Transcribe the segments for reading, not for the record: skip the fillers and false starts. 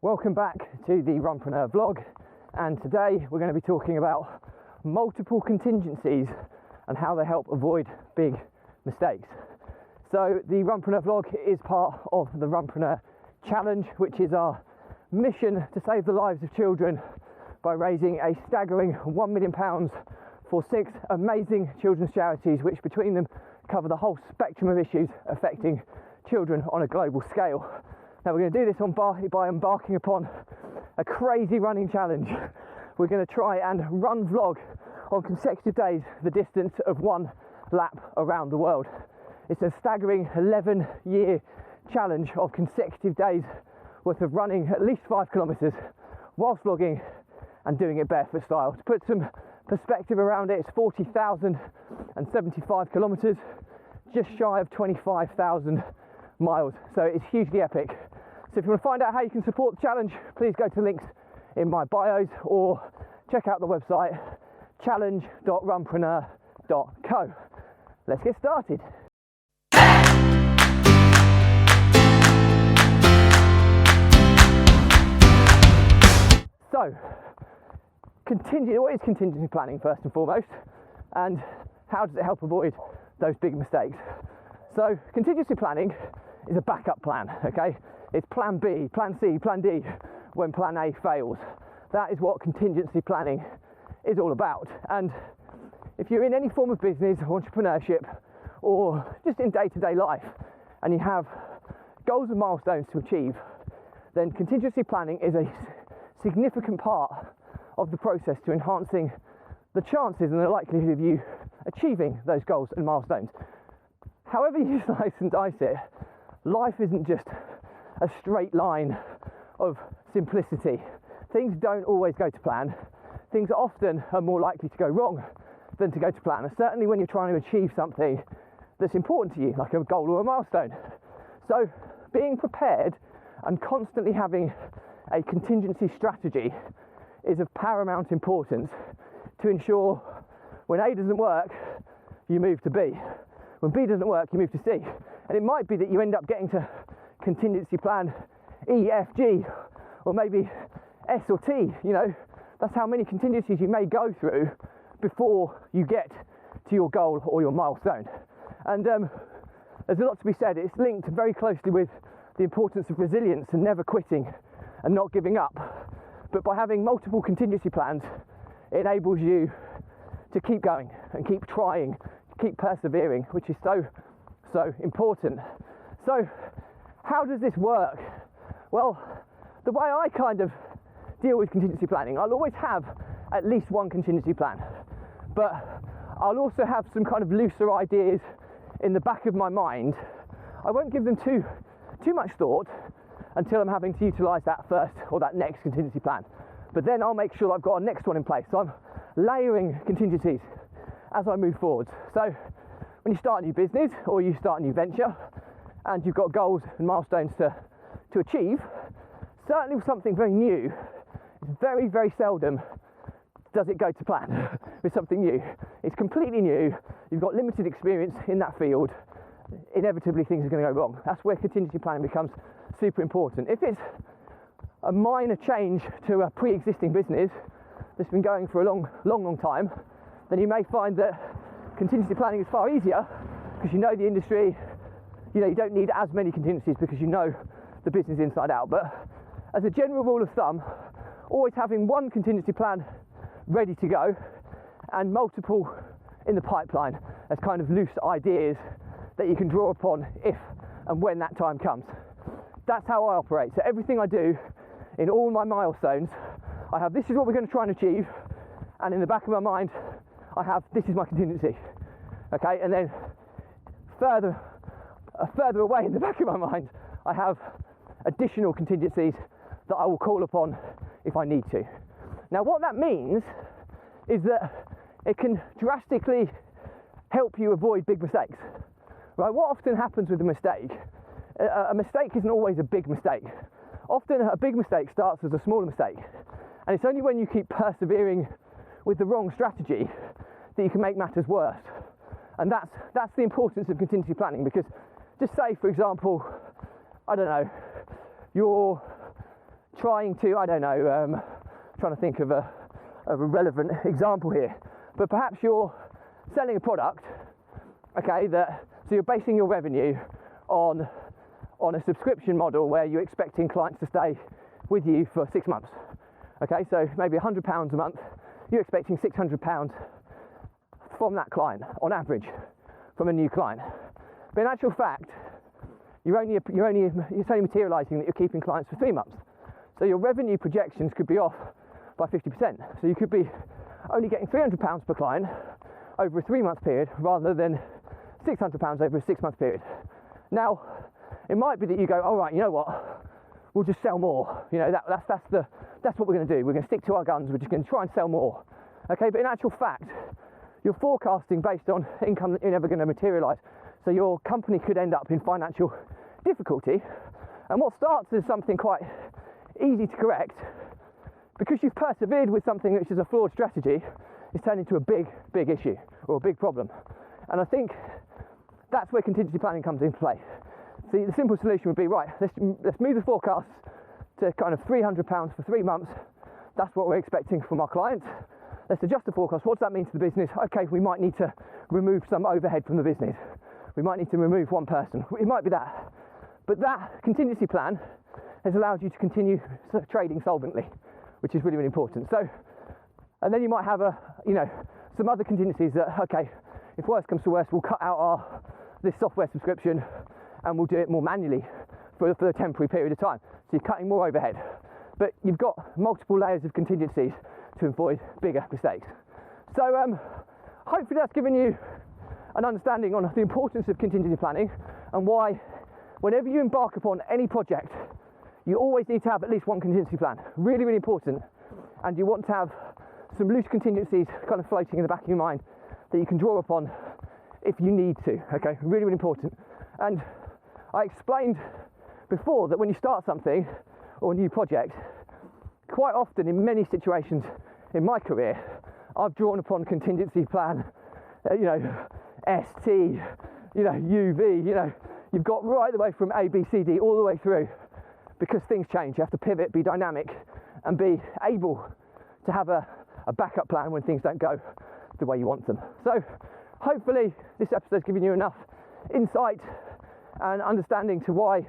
Welcome back to the Runpreneur vlog, and today we're going to be talking about multiple contingencies and how they help avoid big mistakes. So the Runpreneur vlog is part of the Runpreneur challenge, which is our mission to save the lives of children by raising a staggering £1 million for 6 amazing children's charities, which between them cover the whole spectrum of issues affecting children on a global scale. Now we're going to do this by embarking upon a crazy running challenge. We're going to try and run vlog on consecutive days the distance of 1 lap around the world. It's a staggering 11-year challenge of consecutive days worth of running at least 5 kilometres whilst vlogging and doing it barefoot style. To put some perspective around it, it's 40,075 kilometres, just shy of 25,000 miles, so it's hugely epic. So if you want to find out how you can support the challenge, please go to the links in my bios or check out the website challenge.runpreneur.co. Let's get started. So, what is contingency planning first and foremost, and how does it help avoid those big mistakes? So contingency planning is a backup plan, okay? It's plan B, plan C, plan D when plan A fails. That is what contingency planning is all about. And if you're in any form of business or entrepreneurship or just in day-to-day life and you have goals and milestones to achieve, then contingency planning is a significant part of the process to enhancing the chances and the likelihood of you achieving those goals and milestones. However you slice and dice it, life isn't just a straight line of simplicity. Things don't always go to plan. Things often are more likely to go wrong than to go to plan, and certainly when you're trying to achieve something that's important to you, like a goal or a milestone. So being prepared and constantly having a contingency strategy is of paramount importance to ensure when A doesn't work, you move to B. When B doesn't work, you move to C. And it might be that you end up getting to contingency plan E, F, G, or maybe S or T, you know. That's how many contingencies you may go through before you get to your goal or your milestone. And there's a lot to be said. It's linked very closely with the importance of resilience and never quitting and not giving up. But by having multiple contingency plans, it enables you to keep going and keep trying, keep persevering, which is so important. So how does this work? Well, the way I kind of deal with contingency planning, I'll always have at least one contingency plan, but I'll also have some kind of looser ideas in the back of my mind. I won't give them too much thought until I'm having to utilise that first or that next contingency plan, but then I'll make sure I've got a next one in place. So I'm layering contingencies as I move forward. So when you start a new business or you start a new venture and you've got goals and milestones to achieve, certainly with something very new, very, very seldom does it go to plan with something new. It's completely new, you've got limited experience in that field, inevitably things are going to go wrong. That's where contingency planning becomes super important. If it's a minor change to a pre-existing business that's been going for a long time, then you may find that contingency planning is far easier because you know the industry, you know, you don't need as many contingencies because you know the business inside out. But as a general rule of thumb, always having one contingency plan ready to go and multiple in the pipeline as kind of loose ideas that you can draw upon if and when that time comes. That's how I operate. So everything I do in all my milestones, I have this is what we're going to try and achieve, and in the back of my mind I have this is my contingency, okay? And then further away in the back of my mind I have additional contingencies that I will call upon if I need to. Now what that means is that it can drastically help you avoid big mistakes, right? What often happens with a mistake isn't always a big mistake. Often a big mistake starts as a smaller mistake, and it's only when you keep persevering with the wrong strategy that you can make matters worse. And that's the importance of contingency planning, because just say, for example, I don't know, your trying to, I don't know, trying to think of a relevant example here, but perhaps you're selling a product, okay, so you're basing your revenue on a subscription model where you're expecting clients to stay with you for 6 months. Okay, so maybe £100 a month, you're expecting £600 from that client on average, from a new client. But in actual fact, it's only materialising that you're keeping clients for 3 months. So your revenue projections could be off by 50%. So you could be only getting £300 per client over a 3-month period rather than £600 over a 6-month period. Now, it might be that you go, all right, you know what, we'll just sell more. You know, that's what we're going to do. We're going to stick to our guns. We're just going to try and sell more. Okay, but in actual fact, you're forecasting based on income that you're never going to materialise. So your company could end up in financial difficulty. And what starts as something quite easy to correct, because you've persevered with something which is a flawed strategy, is turned into a big issue or a big problem. And I think that's where contingency planning comes into play. See, the simple solution would be, right, let's move the forecast to kind of £300 for 3 months. That's what we're expecting from our clients. Let's adjust the forecast. What does that mean to the business? Okay, we might need to remove some overhead from the business. We might need to remove one person. It might be that. But that contingency plan has allowed you to continue trading solvently, which is really, really important. So, and then you might have some other contingencies that, okay, if worst comes to worst, we'll cut out this software subscription and we'll do it more manually for a temporary period of time. So you're cutting more overhead. But you've got multiple layers of contingencies to avoid bigger mistakes. So hopefully that's given you an understanding on the importance of contingency planning and why whenever you embark upon any project, you always need to have at least one contingency plan. Really, really important. And you want to have some loose contingencies kind of floating in the back of your mind that you can draw upon if you need to. Okay, really, really important. And I explained before that when you start something or a new project, quite often in many situations in my career, I've drawn upon contingency plan, ST, UV, you've got right the way from A, B, C, D all the way through, because things change. You have to pivot, be dynamic, and be able to have a backup plan when things don't go the way you want them. So hopefully this episode's given you enough insight and understanding to why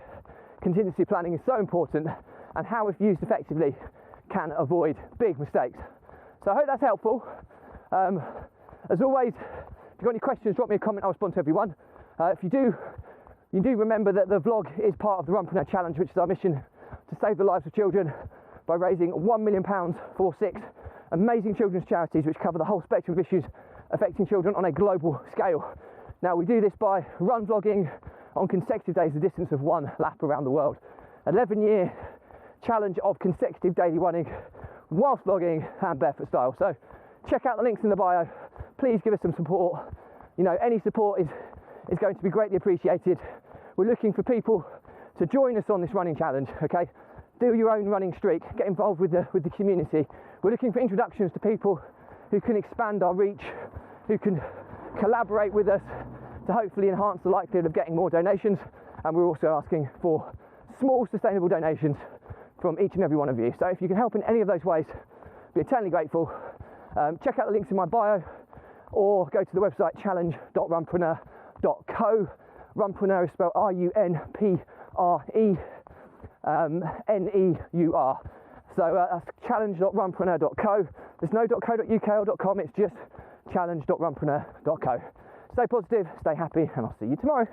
contingency planning is so important and how, if used effectively, can avoid big mistakes. So I hope that's helpful. As always, if you've got any questions, drop me a comment. I'll respond to everyone. If you do remember that the vlog is part of the Runpreneur Challenge, which is our mission to save the lives of children by raising £1 million for 6 amazing children's charities which cover the whole spectrum of issues affecting children on a global scale. Now, we do this by run vlogging on consecutive days the distance of 1 lap around the world. 11-year challenge of consecutive daily running whilst vlogging and barefoot style. So check out the links in the bio. Please give us some support. Any support is going to be greatly appreciated. We're looking for people to join us on this running challenge, okay? Do your own running streak, get involved with the community. We're looking for introductions to people who can expand our reach, who can collaborate with us to hopefully enhance the likelihood of getting more donations. And we're also asking for small sustainable donations from each and every one of you. So if you can help in any of those ways, I'd be eternally grateful. Check out the links in my bio or go to the website challenge.runpreneur.co. Runpreneur is spelled RUNPRENEUR. So that's challenge.runpreneur.co. There's no .co.uk or .com, it's just challenge.runpreneur.co. Stay positive, stay happy, and I'll see you tomorrow.